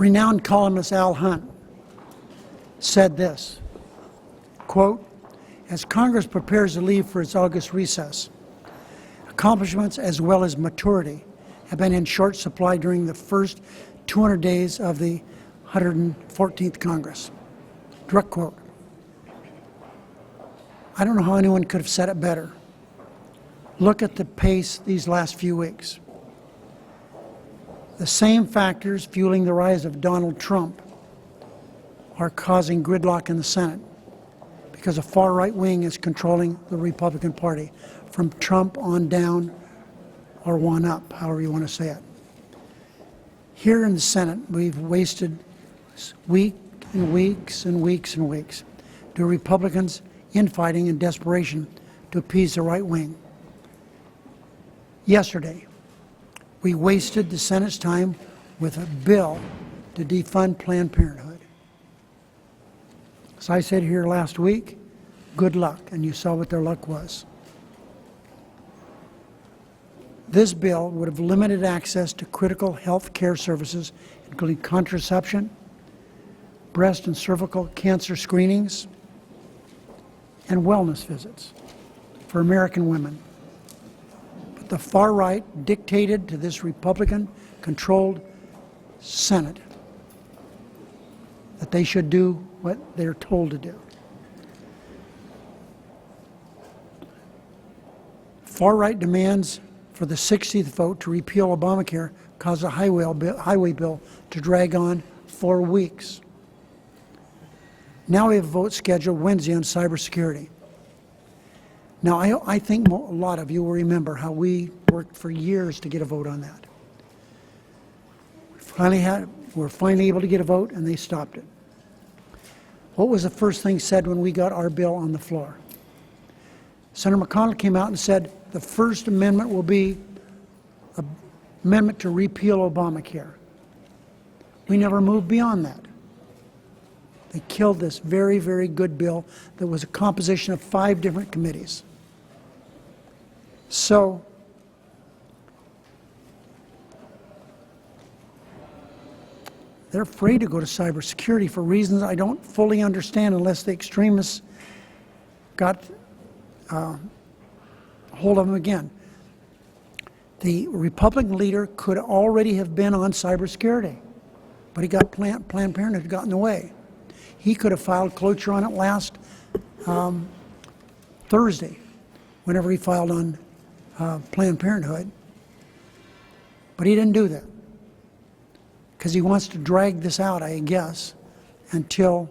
Renowned columnist Al Hunt said this, quote, "As Congress prepares to leave for its August recess, accomplishments as well as maturity have been in short supply during the first 200 days of the 114th Congress." Direct quote. I don't know how anyone could have said it better. Look at the pace these last few weeks. The same factors fueling the rise of Donald Trump are causing gridlock in the Senate because a far right wing is controlling the Republican Party from Trump on down or one up, however you want to say it. Here in the Senate, we've wasted weeks and weeks and weeks and weeks to Republicans infighting and desperation to appease the right wing. Yesterday, we wasted the Senate's time with a bill to defund Planned Parenthood. As I said here last week, good luck, and you saw what their luck was. This bill would have limited access to critical health care services, including contraception, breast and cervical cancer screenings, and wellness visits for American women. But the far right dictated to this Republican-controlled Senate that they should do what they're told to do. Far-right demands for the 60th vote to repeal Obamacare caused a highway bill to drag on for weeks. Now we have a vote scheduled Wednesday on cybersecurity. Now, I think a lot of you will remember how we worked for years to get a vote on that. We're finally able to get a vote, and they stopped it. What was the first thing said when we got our bill on the floor? Senator McConnell came out and said the First Amendment will be an amendment to repeal Obamacare. We never moved beyond that. They killed this very, very good bill that was a composition of 5 different committees. So, they're afraid to go to cybersecurity for reasons I don't fully understand unless the extremists got hold of them again. The Republican leader could already have been on cybersecurity, but he got Planned Parenthood got in the way. He could have filed cloture on it last Thursday, whenever he filed on Planned Parenthood, but he didn't do that because he wants to drag this out, I guess, until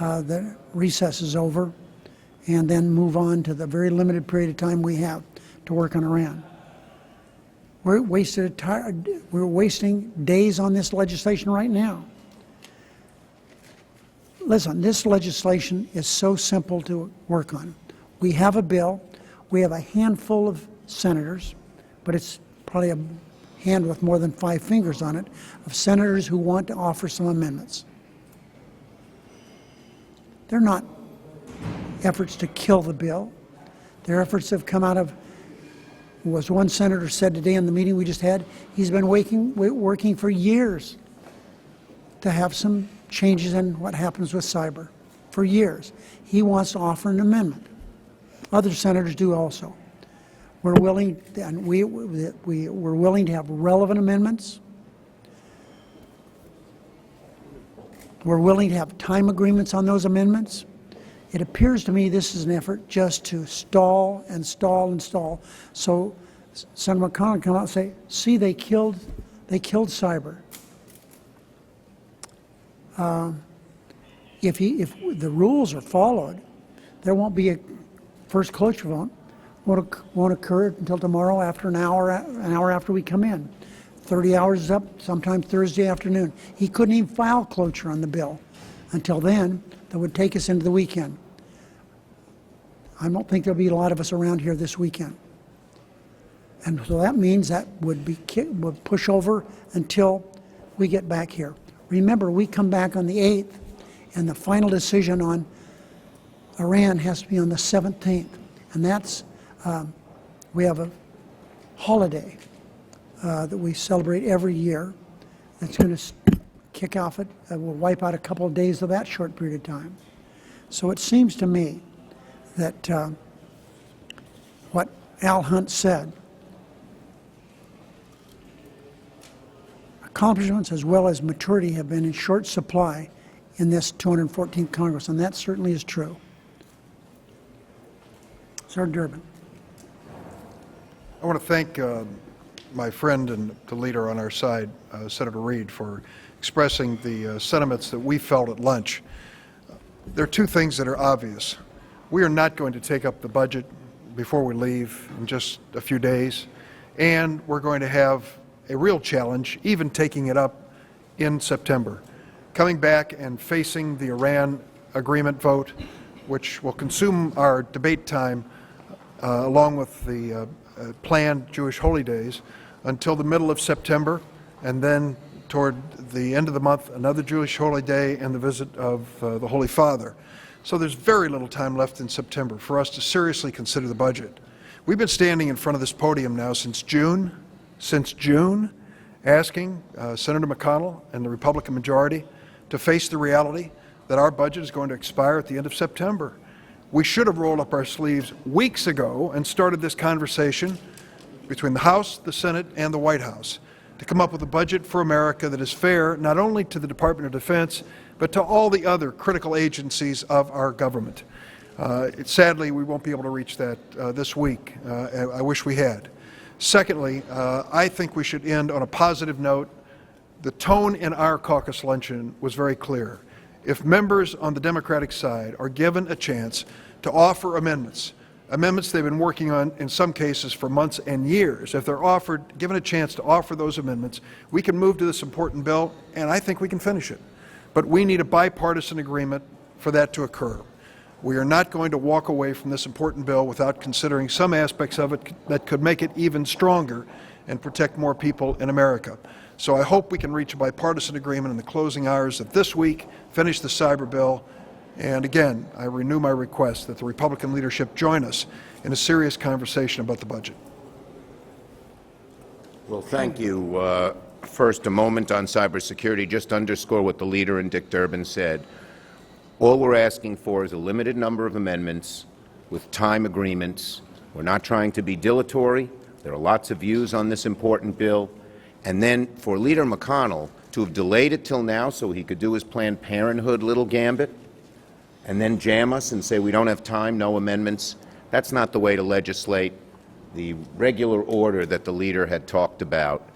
the recess is over and then move on to the very limited period of time we have to work on Iran. We're wasting days on this legislation right now. Listen, this legislation is so simple to work on. We have a bill. We have a handful of senators, but it's probably a hand with more than 5 fingers on it, of senators who want to offer some amendments. They're not efforts to kill the bill. Their efforts have come out of, as one senator said today in the meeting we just had, he's been working for years to have some changes in what happens with cyber. For years. He wants to offer an amendment. Other senators do also. We're willing, and we're willing to have relevant amendments. We're willing to have time agreements on those amendments. It appears to me this is an effort just to stall and stall and stall. So Senator McConnell come out and say, see, they killed cyber. If the rules are followed, there won't be a first cloture vote. Won't occur until tomorrow after an hour after we come in. 30 hours is up, sometime Thursday afternoon. He couldn't even file cloture on the bill until then. That would take us into the weekend. I don't think there'll be a lot of us around here this weekend. And so that means that would push over until we get back here. Remember, we come back on the 8th, and the final decision on Iran has to be on the 17th. And that's, we have a holiday that we celebrate every year that's going to kick off it, will wipe out a couple of days of that short period of time. So it seems to me that what Al Hunt said, accomplishments as well as maturity have been in short supply in this 214th Congress, and that certainly is true. Senator Durbin. I want to thank my friend and the leader on our side, Senator Reid, for expressing the sentiments that we felt at lunch. There are two things that are obvious. We are not going to take up the budget before we leave in just a few days, and we're going to have a real challenge, even taking it up in September. Coming back and facing the Iran agreement vote, which will consume our debate time along with the planned Jewish holy days until the middle of September, and then toward the end of the month, another Jewish holy day and the visit of the Holy Father. So there's very little time left in September for us to seriously consider the budget. We've been standing in front of this podium now since June, asking Senator McConnell and the Republican majority to face the reality that our budget is going to expire at the end of September. We should have rolled up our sleeves weeks ago and started this conversation between the House, the Senate, and the White House to come up with a budget for America that is fair not only to the Department of Defense, but to all the other critical agencies of our government. Sadly, we won't be able to reach that this week. I wish we had. Secondly, I think we should end on a positive note. The tone in our caucus luncheon was very clear. If members on the Democratic side are given a chance to offer amendments they've been working on in some cases for months and years, if they're given a chance to offer those amendments, we can move to this important bill, and I think we can finish it. But we need a bipartisan agreement for that to occur. We are not going to walk away from this important bill without considering some aspects of it that could make it even stronger and protect more people in America. So I hope we can reach a bipartisan agreement in the closing hours of this week, finish the cyber bill, and again, I renew my request that the Republican leadership join us in a serious conversation about the budget. Well, thank you. First, a moment on cybersecurity, just to underscore what the leader and Dick Durbin said. All we're asking for is a limited number of amendments with time agreements. We're not trying to be dilatory. There are lots of views on this important bill. And then for Leader McConnell to have delayed it till now so he could do his Planned Parenthood little gambit and then jam us and say we don't have time, no amendments, that's not the way to legislate. The regular order that the leader had talked about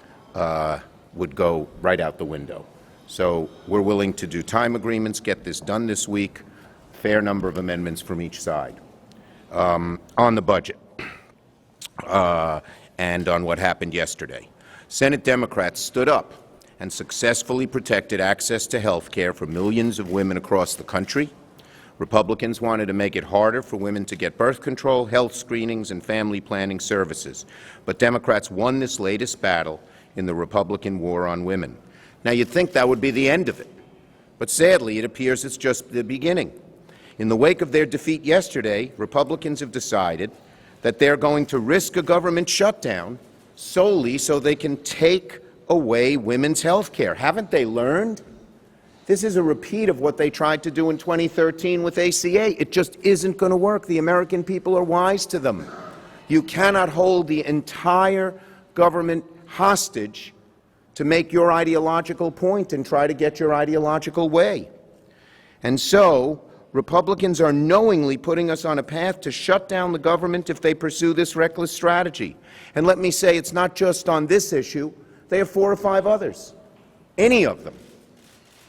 would go right out the window. So we're willing to do time agreements, get this done this week, fair number of amendments from each side. On the budget and on what happened yesterday. Senate Democrats stood up and successfully protected access to health care for millions of women across the country. Republicans wanted to make it harder for women to get birth control, health screenings, and family planning services. But Democrats won this latest battle in the Republican war on women. Now, you'd think that would be the end of it. But sadly, it appears it's just the beginning. In the wake of their defeat yesterday, Republicans have decided that they're going to risk a government shutdown solely so they can take away women's health care. Haven't they learned? This is a repeat of what they tried to do in 2013 with ACA. It just isn't going to work. The American people are wise to them. You cannot hold the entire government hostage to make your ideological point and try to get your ideological way. And so, Republicans are knowingly putting us on a path to shut down the government if they pursue this reckless strategy. And let me say, it's not just on this issue. They have 4 or 5 others. Any of them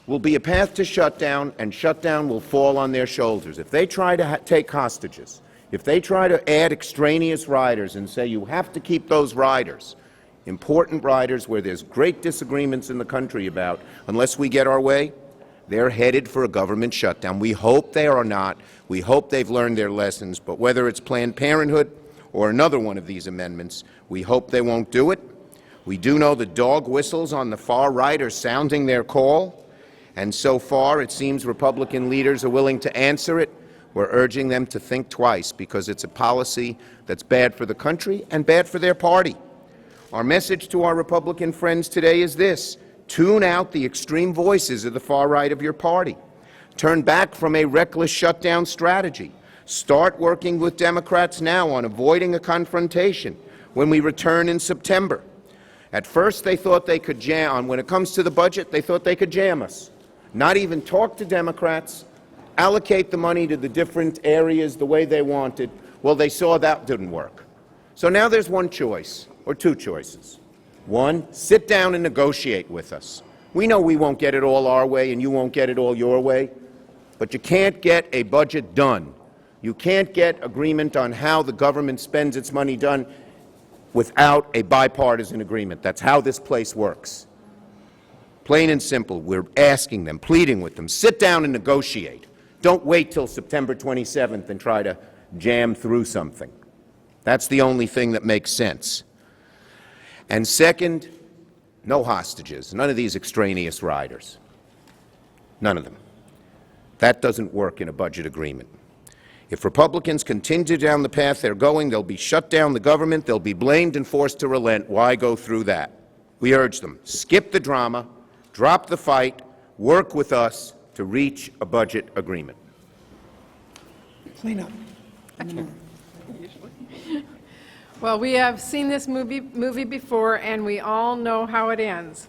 will be a path to shutdown, and shutdown will fall on their shoulders. If they try to take hostages, if they try to add extraneous riders and say you have to keep those riders, important riders where there's great disagreements in the country about, unless we get our way, they're headed for a government shutdown. We hope they are not. We hope they've learned their lessons. But whether it's Planned Parenthood or another one of these amendments, we hope they won't do it. We do know the dog whistles on the far right are sounding their call. And so far, it seems Republican leaders are willing to answer it. We're urging them to think twice because it's a policy that's bad for the country and bad for their party. Our message to our Republican friends today is this: Tune out the extreme voices of the far right of your party. Turn back from a reckless shutdown strategy. Start working with Democrats now on avoiding a confrontation when we return in September. At first, they thought they could jam, when it comes to the budget, they thought they could jam us. Not even talk to Democrats, allocate the money to the different areas the way they wanted. Well, they saw that didn't work. So now there's one choice, or two choices. One, sit down and negotiate with us. We know we won't get it all our way and you won't get it all your way, but you can't get a budget done. You can't get agreement on how the government spends its money done without a bipartisan agreement. That's how this place works. Plain and simple, we're asking them, pleading with them, sit down and negotiate. Don't wait till September 27th and try to jam through something. That's the only thing that makes sense. And second, no hostages, none of these extraneous riders. None of them. That doesn't work in a budget agreement. If Republicans continue down the path they're going, they'll be shut down the government, they'll be blamed and forced to relent. Why go through that? We urge them, skip the drama, drop the fight, work with us to reach a budget agreement. Clean up. Well, we have seen this movie before, and we all know how it ends.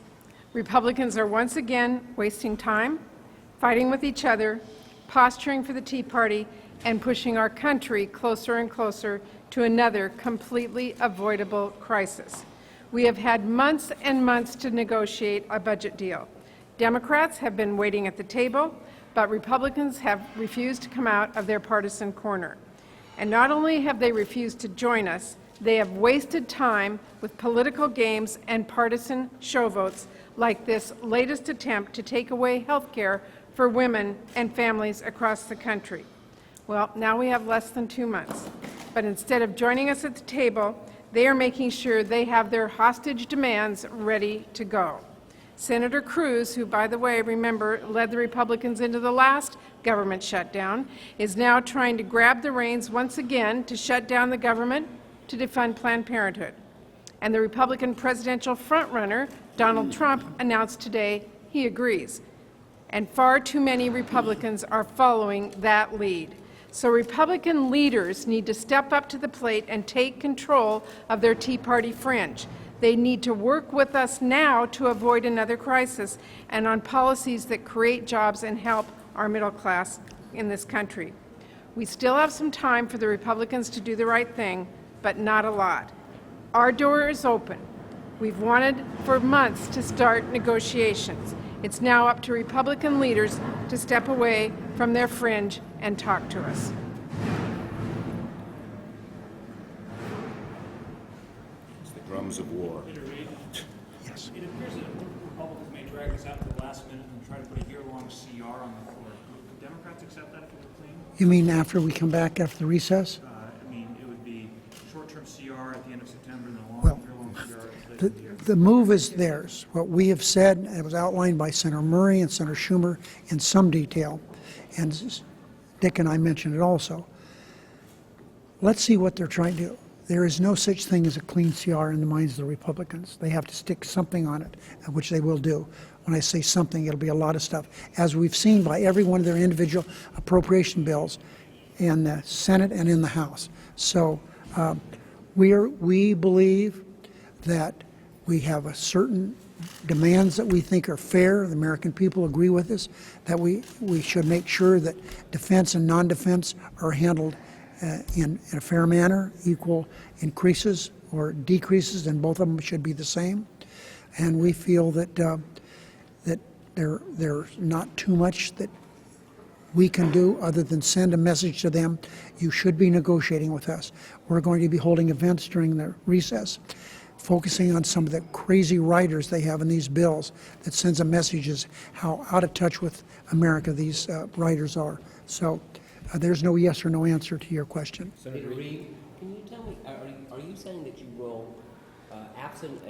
Republicans are once again wasting time, fighting with each other, posturing for the Tea Party, and pushing our country closer and closer to another completely avoidable crisis. We have had months and months to negotiate a budget deal. Democrats have been waiting at the table, but Republicans have refused to come out of their partisan corner. And not only have they refused to join us, they have wasted time with political games and partisan show votes like this latest attempt to take away health care for women and families across the country. Well, now we have less than 2 months, but instead of joining us at the table, they are making sure they have their hostage demands ready to go. Senator Cruz, who, by the way, remember, led the Republicans into the last government shutdown, is now trying to grab the reins once again to shut down the government to defund Planned Parenthood. And the Republican presidential frontrunner, Donald Trump, announced today he agrees. And far too many Republicans are following that lead. So Republican leaders need to step up to the plate and take control of their Tea Party fringe. They need to work with us now to avoid another crisis and on policies that create jobs and help our middle class in this country. We still have some time for the Republicans to do the right thing, but not a lot. Our door is open. We've wanted for months to start negotiations. It's now up to Republican leaders to step away from their fringe and talk to us. It's the drums of war. Yes. It appears that Republicans may drag this out to the last minute and try to put a year-long CR on the floor. Would Democrats accept that if it were clean? You mean after we come back after the recess? I mean, it would be short-term CR at the end of September and then a Well, year-long CR at the end The, of the year. the move is theirs. What we have said, it was outlined by Senator Murray and Senator Schumer in some detail, and Dick and I mentioned it also. Let's see what they're trying to do. There is no such thing as a clean CR in the minds of the Republicans. They have to stick something on it, which they will do. When I say something, it'll be a lot of stuff, as we've seen by every one of their individual appropriation bills in the Senate and in the House. So we believe that we have a certain demands that we think are fair. The American people agree with us, that we should make sure that defense and non-defense are handled in a fair manner, equal increases or decreases, and both of them should be the same. And we feel that that there's not too much that we can do other than send a message to them. You should be negotiating with us. We're going to be holding events during the recess, focusing on some of the crazy writers they have in these bills that sends a message as how out of touch with America these writers are. So there's no yes or no answer to your question. Senator Reid, can you tell me, are you saying that you will, absent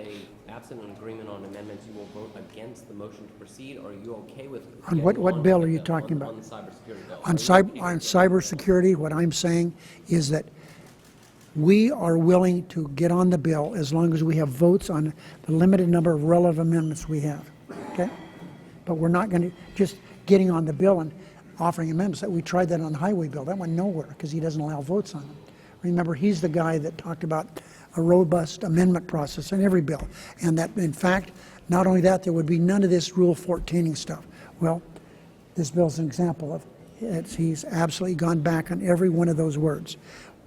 an agreement on amendments, you will vote against the motion to proceed, or are you okay with? On what bill are you talking about? On the cybersecurity bill. On cybersecurity, what I'm saying is that we are willing to get on the bill as long as we have votes on the limited number of relevant amendments we have. okay? But we're not going to just getting on the bill and offering amendments. We tried that on the highway bill. That went nowhere because he doesn't allow votes on them. Remember, he's the guy that talked about a robust amendment process in every bill. And that, in fact, not only that, there would be none of this Rule 14ing stuff. Well, this bill's an example of it. He's absolutely gone back on every one of those words.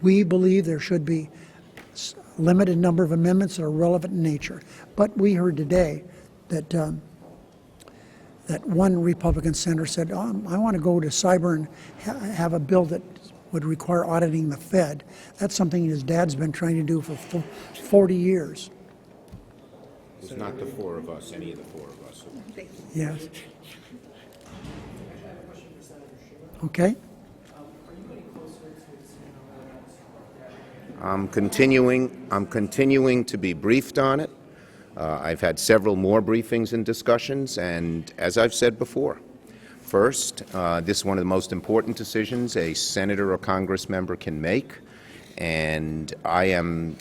We believe there should be limited number of amendments that are relevant in nature. But we heard today that that one Republican senator said, I want to go to cyber and have a bill that would require auditing the Fed. That's something his dad's been trying to do for 40 years. It's not the four of us, any of the four of us. Yes. Okay. I'm continuing to be briefed on it. I've had several more briefings and discussions, and as I've said before, first, this is one of the most important decisions a senator or Congress member can make, and I am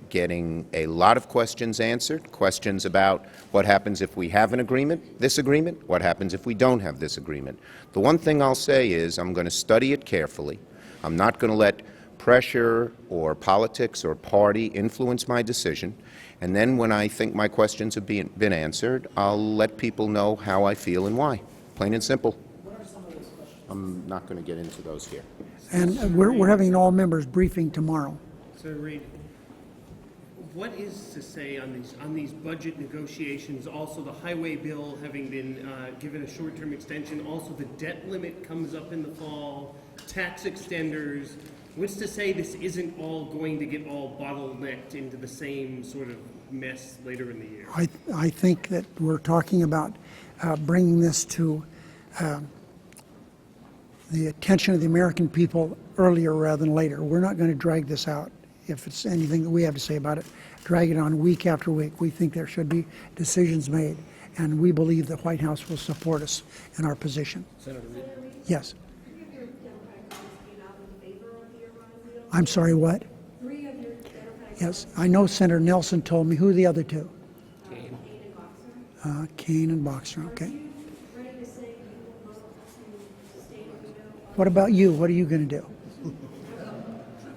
getting a lot of questions answered, questions about what happens if we have an agreement, this agreement, what happens if we don't have this agreement. The one thing I'll say is I'm going to study it carefully. I'm not going to let pressure or politics or party influence my decision. And then when I think my questions have been answered, I'll let people know how I feel and why. Plain and simple. What are some of those questions? I'm not going to get into those here. And we're having an all-members briefing tomorrow. So, Reed, what is to say on these budget negotiations? Also, the highway bill having been given a short-term extension. Also, the debt limit comes up in the fall. Tax extenders. What's to say this isn't all going to get all bottlenecked into the same sort of mess later in the year? I think that we're talking about bringing this to the attention of the American people earlier rather than later. We're not going to drag this out. If it's anything that we have to say about it, drag it on week after week. We think there should be decisions made, and we believe the White House will support us in our position. Senator Reed? Yes. I'm sorry, what? Yes, I know Senator Nelson told me. Who are the other two? Kane and Boxer, okay. What about you? What are you going to do?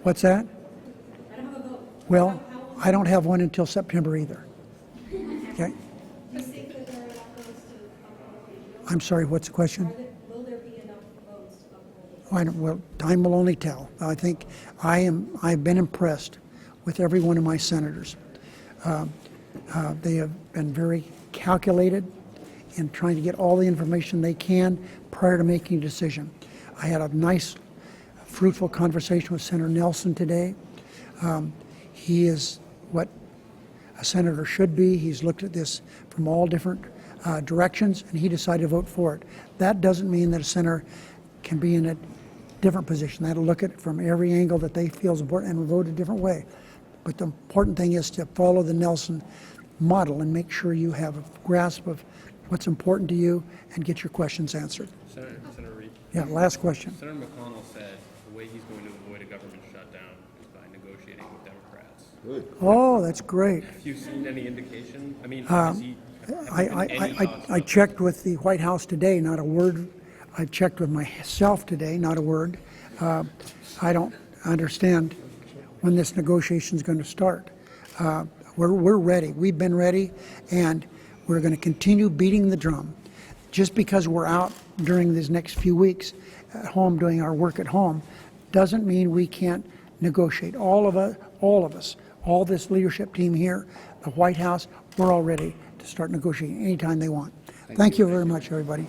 What's that? Well, I don't have one until September either. Okay? I'm sorry, what's the question? Will there be enough votes to uphold it? I don't, well, time will only tell. I think I've been impressed with every one of my senators. They have been very calculated in trying to get all the information they can prior to making a decision. I had a nice, fruitful conversation with Senator Nelson today. He is what a senator should be. He's looked at this from all different directions, and he decided to vote for it. That doesn't mean that a senator can be in a different position. They have to look at it from every angle that they feel is important and vote a different way. But the important thing is to follow the Nelson model and make sure you have a grasp of what's important to you and get your questions answered. Senator Reed? Yeah, last question. Senator McConnell said the way he's going to avoid a government shutdown is by negotiating with Democrats. Good. Oh, that's great. Have you seen any indication? I mean, is he... I checked with the White House today, not a word. I checked with myself today, not a word. I don't understand when this negotiation is going to start. We're ready. We've been ready, and we're going to continue beating the drum. Just because we're out during these next few weeks at home doing our work at home doesn't mean we can't negotiate. All of us, all this leadership team here, the White House, we're all ready to start negotiating anytime they want. Thank you very much, everybody.